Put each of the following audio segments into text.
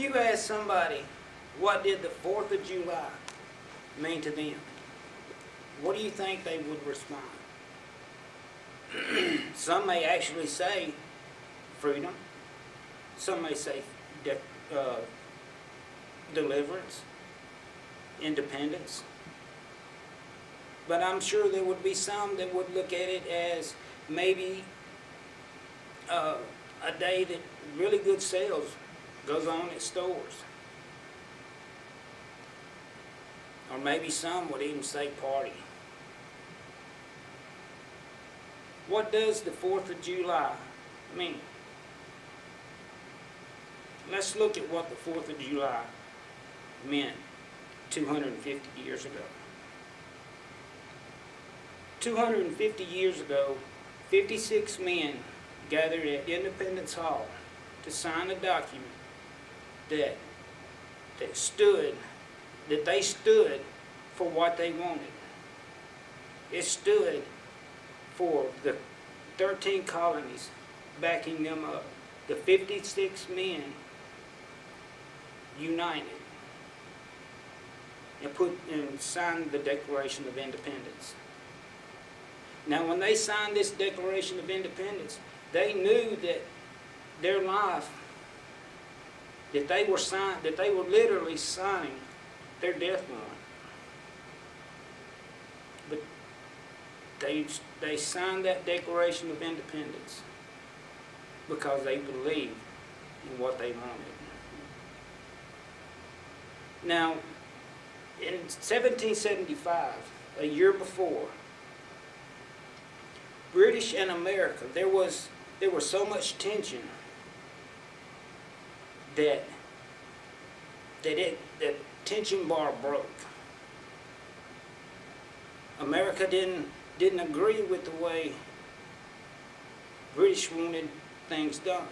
you ask somebody, what did the 4th of July mean to them? What do you think they would respond? Some may actually say freedom. Some may say deliverance, independence. But I'm sure there would be some that would look at it as maybe a day that really good sales goes on at stores. Or maybe some would even say party. What does the 4th of July mean? Let's look at what the 4th of July meant 250 years ago. 250 years ago, 56 men gathered at Independence Hall to sign a document that they stood for what they wanted. It stood for the 13 colonies backing them up. The 56 men united and signed the Declaration of Independence. Now, when they signed this Declaration of Independence, they knew that their life, that they were literally signing their death warrant. But they signed that Declaration of Independence because they believed in what they wanted. Now, in 1775, a year before, British and America, there was so much tension that the tension bar broke. America didn't agree with the way British wanted things done,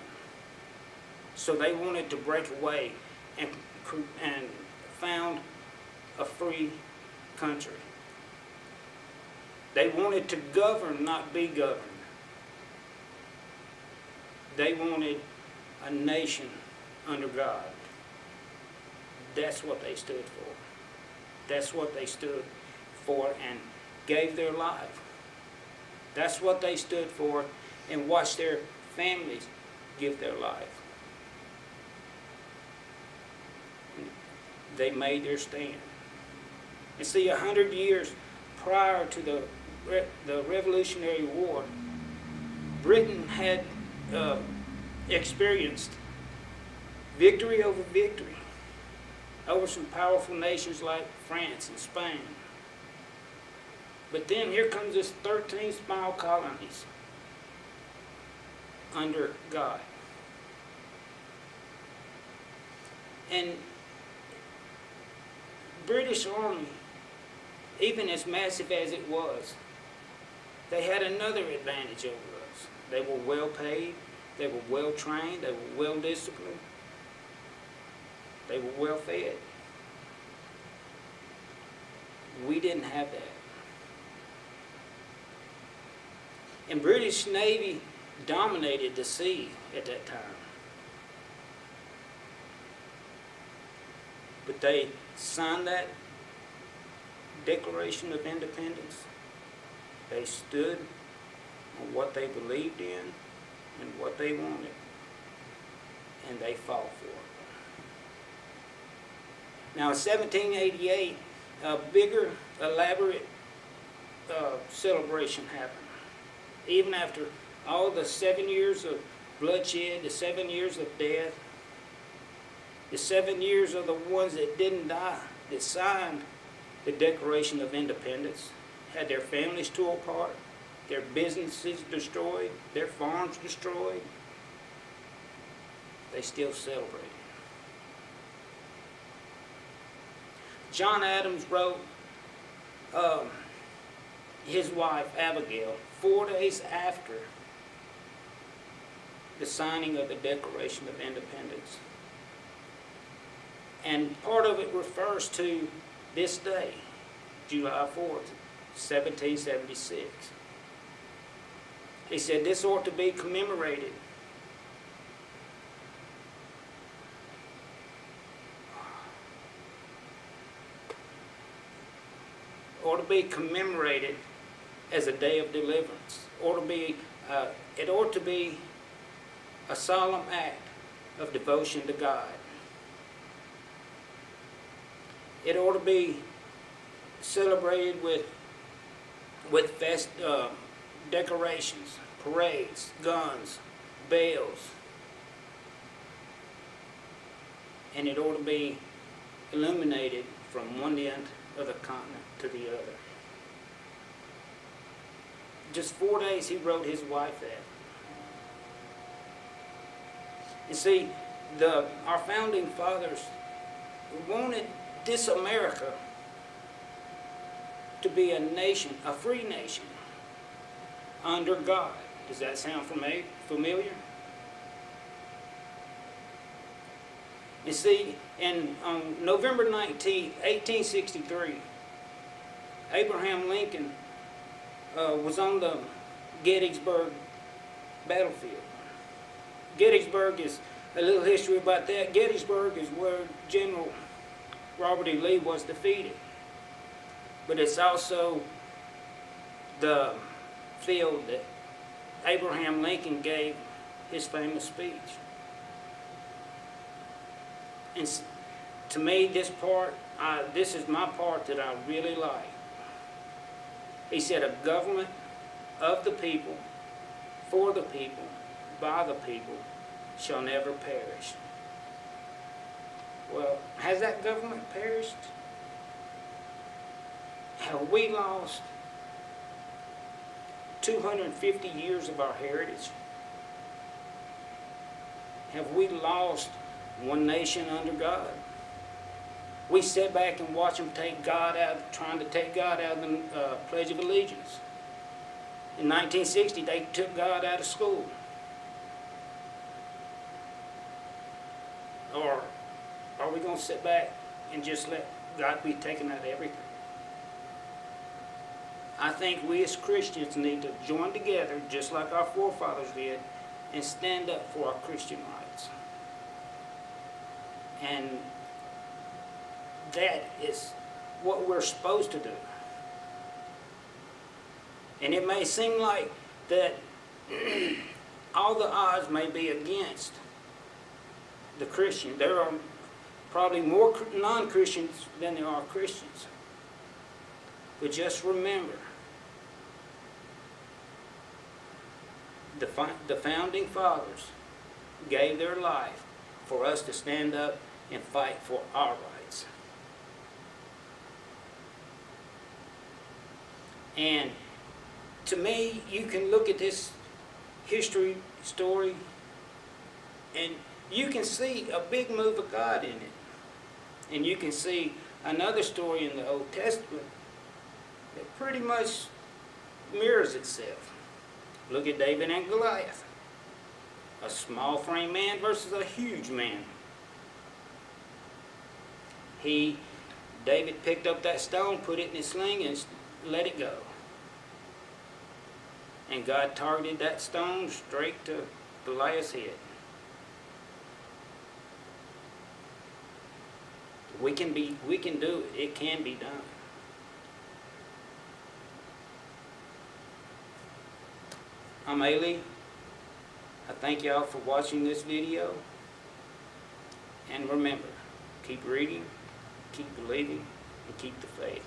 so they wanted to break away and found a free country. They wanted to govern, not be governed. They wanted a nation under God. That's what they stood for. That's what they stood for and gave their life. That's what they stood for and watched their families give their life. They made their stand. And see, 100 years prior to the Revolutionary War, Britain had experienced victory over victory over some powerful nations like France and Spain. But then here comes this 13 small colonies under God. And British Army, even as massive as it was, they had another advantage over us. They were well paid, they were well trained, they were well disciplined, they were well fed. We didn't have that. And British Navy dominated the sea at that time. But they signed that Declaration of Independence. They stood on what they believed in and what they wanted, and they fought for it. Now in 1788, a bigger, elaborate celebration happened. Even after all the 7 years of bloodshed, the 7 years of death, the 7 years of the ones that didn't die, that signed the Declaration of Independence, had their families torn apart, their businesses destroyed, their farms destroyed, they still celebrated. John Adams wrote his wife Abigail 4 days after the signing of the Declaration of Independence. And part of it refers to this day, July 4th, 1776. He said this ought to be commemorated ought to be commemorated as a day of deliverance. It ought to be a solemn act of devotion to God. It ought to be celebrated with decorations, parades, guns, bells, and it ought to be illuminated from one end of the continent to the other. Just 4 days he wrote his wife that. You see, our founding fathers wanted this America to be a nation, a free nation, under God. Does that sound familiar? You see, on November 19, 1863, Abraham Lincoln was on the Gettysburg battlefield. Gettysburg is a little history about that. Gettysburg is where General Robert E. Lee was defeated. But it's also the field that Abraham Lincoln gave his famous speech. And to me, this is my part that I really like. He said, a government of the people, for the people, by the people, shall never perish. Well, has that government perished? Have we lost 250 years of our heritage? Have we lost one nation under God? We sit back and watch them trying to take God out of the Pledge of Allegiance. In 1960, they took God out of school. Or are we going to sit back and just let God be taken out of everything? I think we as Christians need to join together, just like our forefathers did, and stand up for our Christian rights. And that is what we're supposed to do. And it may seem like that all the odds may be against the Christian. There are probably more non-Christians than there are Christians. But just remember, the founding fathers gave their life for us to stand up and fight for our rights. And to me, you can look at this history story and you can see a big move of God in it. And you can see another story in the Old Testament that pretty much mirrors itself. Look at David and Goliath. A small frame man versus a huge man. David picked up that stone, put it in his sling, and let it go. And God targeted that stone straight to Goliath's head. We can do it. It can be done. I'm Ailey. I thank y'all for watching this video. And remember, keep reading, keep believing, and keep the faith.